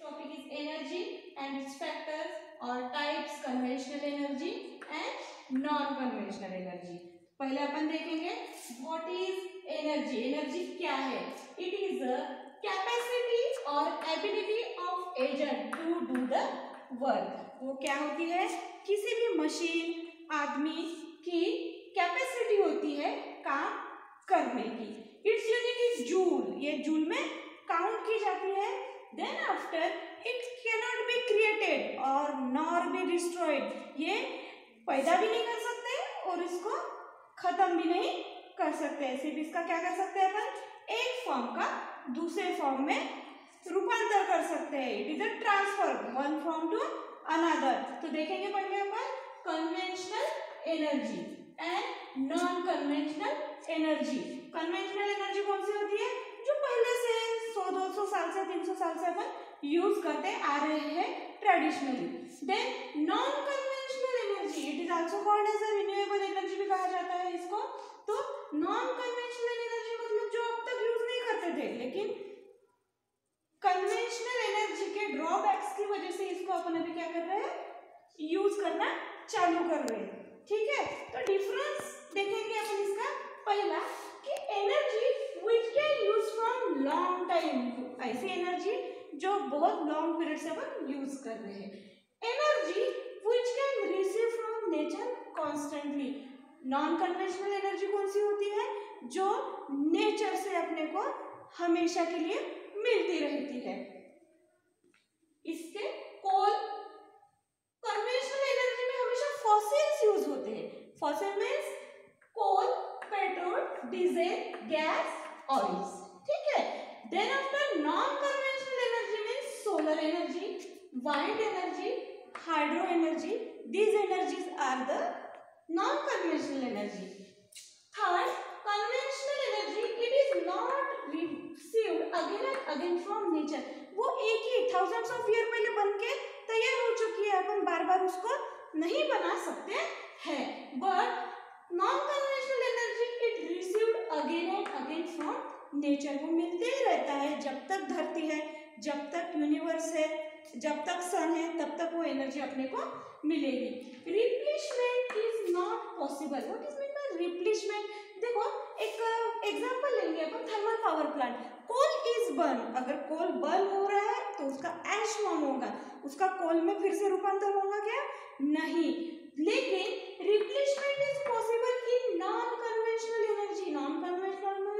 Topic is energy and its factors or types, conventional energy and non-conventional energy. पहले अपन देखेंगे what is energy. Energy क्या है? It is a capacity or ability of agent to do the work. वो क्या होती है? किसी भी मशीन, आदमी की कैपेसिटी होती है काम करने की. Its unit is joule. ये जूल में काउंट की जाती है. Then after it cannot be created or nor be destroyed. ये पैदा भी नहीं कर सकते और इसको खत्म भी नहीं कर सकते. सिर्फ इसका क्या कर सकते हैं अपन? एक फॉर्म का दूसरे फॉर्म में रूपांतर कर सकते हैं. It is a transfer one form to another. तो देखेंगे पहले अपन conventional energy and non conventional energy. Conventional energy कौन सी होती है? जो पहले से 100-200 साल से 300 साल से अपन यूज करते आ रहे हैं traditionally. Then non conventional energy, it is also called as a renewable energy भी कहा जाता है इसको. तो नॉन कन्वेंशनल एनर्जी मतलब जो अब तक यूज नहीं करते थे, लेकिन कन्वेंशनल एनर्जी के ड्रॉबैक्स की वजह से इसको अपन अभी क्या कर रहे हैं? यूज करना चालू कर रहे हैं. ठीक है, तो डिफरेंस देखेंगे अपन इसका. पहला कि energy which can use from long time. ऐसी एनर्जी जो बहुत लॉन्ग पीरियड से अपन यूज कर रहे हैं. Energy which can receive from nature constantly. Non conventional energy कौन सी होती है? जो नेचर से अपने को हमेशा के लिए मिलती रहती है. इसके कोल. कन्वेंशनल एनर्जी में हमेशा फॉसिल्स यूज होते हैं. Fossil means coal, petrol, diesel, gas, oils. ठीक है. Then after non conventional energy means solar energy, wind energy, hydro energy. These energies are the non conventional energy. Third, conventional energy it is not received again and again from nature. वो एक ही thousands of year पहले बन के तैयार हो चुकी है. अपन बार बार उसको नहीं बना सकते हैं. But non conventional energy it received again and again from nature. वो मिलते ही रहता है. जब तक धरती है, जब तक यूनिवर्स है, जब तक सन है, तब तक वो एनर्जी अपने को मिलेगी. Replacement is not possible. What is mean by replacement? देखो एक एग्जांपल लेंगे अपन. Thermal power plant. Coal is burn. अगर कोल बर्न हो रहा है तो उसका ऐश फॉर्म होगा. उसका कोल में फिर से रूपांतर होगा क्या? नहीं. लेकिन replacement is possible in non conventional energy. Non conventional में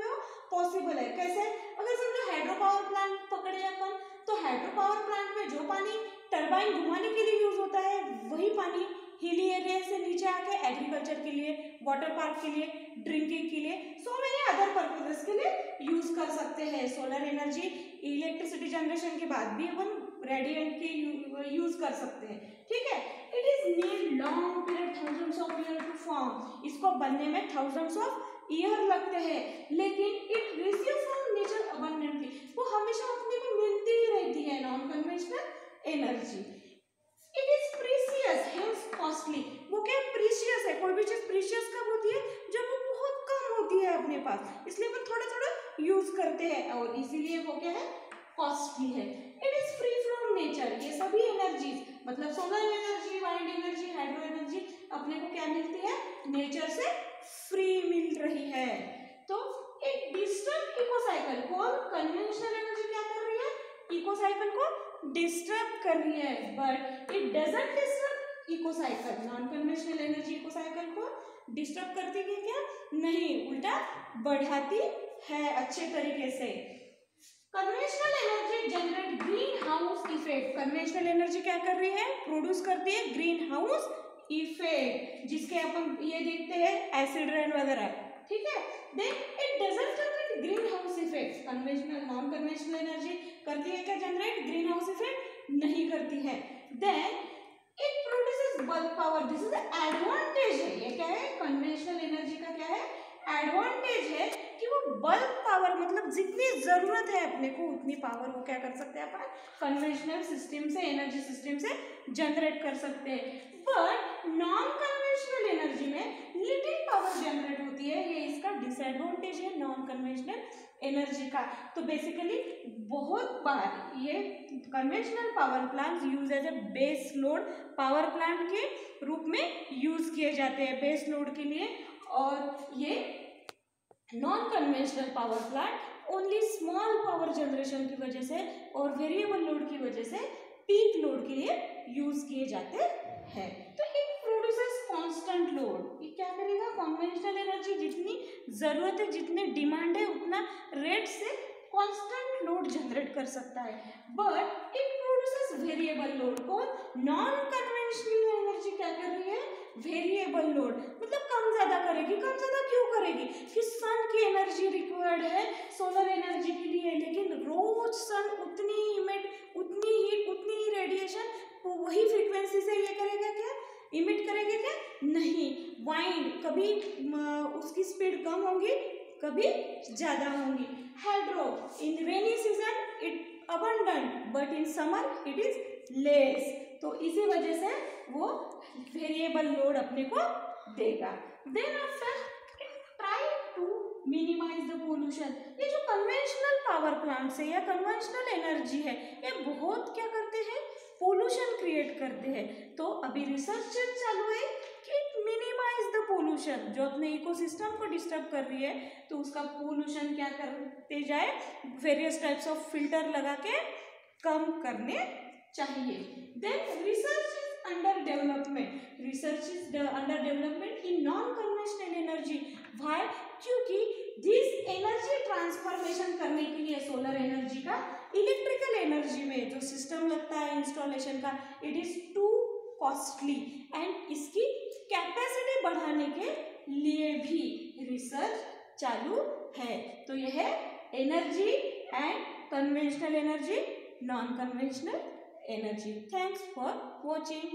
पॉसिबल है. कैसे? अगर समझो हाइड्रो पावर प्लांट पकड़े अपन, तो हाइड्रो पावर प्लांट में जो पानी टरबाइन घुमाने के लिए यूज होता है, वही पानी हिली एरिया से नीचे आके एग्रीकल्चर के लिए, वाटर पार्क के लिए, ड्रिंकिंग के लिए, सो मेनी अदर पर्पसेस के लिए यूज कर सकते हैं. सोलर एनर्जी इलेक्ट्रिसिटी जनरेशन के बाद भी अपन रेडिएंट के यूज कर सकते हैं. ठीक है. It is need long period, thousands of year to form. इसको बनने में थाउजेंड्स ऑफ ईयर लगते हैं. लेकिन it receive from nature abundantly. वो हमेशा अपने को मिलती ही रहती है. Non conventional energy it is precious hence costly. वो क्या प्रीशियस है? कोई भी चीज प्रीशियस कब होती है? जब वो बहुत कम होती है अपने पास, इसलिए अपन थोड़ा थोड़ा यूज करते हैं और इसीलिए वो क्या है? कॉस्टली है. It is free from nature. ये सभी एनर्जीज मतलब solar energy, wind energy, hydro energy अपने को क्या मिलती है? नेचर से फ्री मिल रही है. तो एक डिस्टर्ब इको साइकिल. कौन? कन्वेंशनल एनर्जी क्या कर रही है? इको साइकिल को डिस्टर्ब कर रही है. But it doesn't disturb eco cycle. Non conventional energy eco cycle को डिस्टर्ब करती है क्या? नहीं, उल्टा बढ़ाती है अच्छे तरीके से. Conventional energy generate green house effect. Conventional energy क्या कर रही है? प्रोड्यूस करती है ग्रीन हाउस इफेक्ट, जिसके अपन ये देखते हैं एसिड रेन वगैरह. ठीक है. Then it doesn't generate green house effect. Conventional non conventional energy करती है क्या जनरेट ग्रीन हाउस इफेक्ट? नहीं करती है. Then it produces bulk power. This is advantage है. ये क्या है? कन्वेंशनल एनर्जी का क्या है? एडवांटेज है कि वो बल्क पावर मतलब जितनी जरूरत है अपने को उतनी पावर वो क्या कर सकते हैं अपन कन्वेंशनल सिस्टम से, एनर्जी सिस्टम से जनरेट कर सकते हैं. बट नॉन कन्वेंशनल एनर्जी में लिटिल पावर जनरेट होती है, ये इसका डिसएडवांटेज है नॉन कन्वेंशनल एनर्जी का। तो बेसिकली बहुत बार ये conventional power plant use as a base load power plant के रूप में यूज किए जाते हैं बेस लोड के लिए, और ये non conventional power plant only small power generation की वजह से और वेरिएबल लोड की वजह से पीक लोड के लिए यूज किए जाते हैं। तो इट प्रोड्यूसेस कांस्टेंट लोड, ये क्या करेगा, कन्वेंशनल एनर्जी जितनी जरूरत है, जितने डिमांड है, उतना रेट से कांस्टेंट लोड जनरेट कर सकता है। But it produces variable load, और नॉन कन्वेंशनल एनर्जी क्या कर रही है, वेरिएबल लोड, मतलब कम ज्यादा करेगी। कम ज्यादा क्यों करेगी, कि सन की एनर्जी रिक्वायर्ड है सोलर एनर्जी के लिए, लेकिन रोज सन उतनी इमिट, उतनी हीट, उतनी ही रेडिएशन वही फ्रीक्वेंसी से ये करेगा क्या, इमिट करेगा क्या, नहीं। वाइंड कभी उसकी स्पीड कम होगी, कभी ज्यादा होंगी। Hydro in rainy season it abundant, but in summer it is less, तो इसी वजह से वो वेरिएबल लोड अपने को देगा। Then after try to minimize the pollution. ये जो कन्वेंशनल पावर प्लांट है या कन्वेंशनल एनर्जी है, ये बहुत क्या करते हैं, पोल्यूशन क्रिएट करते हैं। तो अभी रिसर्च चालू है कि मिनिमाइज द पोल्यूशन, जो अपने इकोसिस्टम को डिस्टर्ब कर रही है, तो उसका पोल्यूशन क्या करते जाए, वेरियस टाइप्स ऑफ फिल्टर लगा के कम करने चाहिए। Then research is under development, research is under development in non conventional energy. Why, क्योंकि दिस एनर्जी ट्रांसफॉर्मेशन करने के लिए सोलर एनर्जी का इलेक्ट्रिकल एनर्जी में जो सिस्टम लगता है इंस्टॉलेशन का, it is too costly, and इसकी कैपेसिटी बढ़ाने के लिए भी रिसर्च चालू है। तो यह है energy and conventional energy, non conventional energy. Thanks for watching.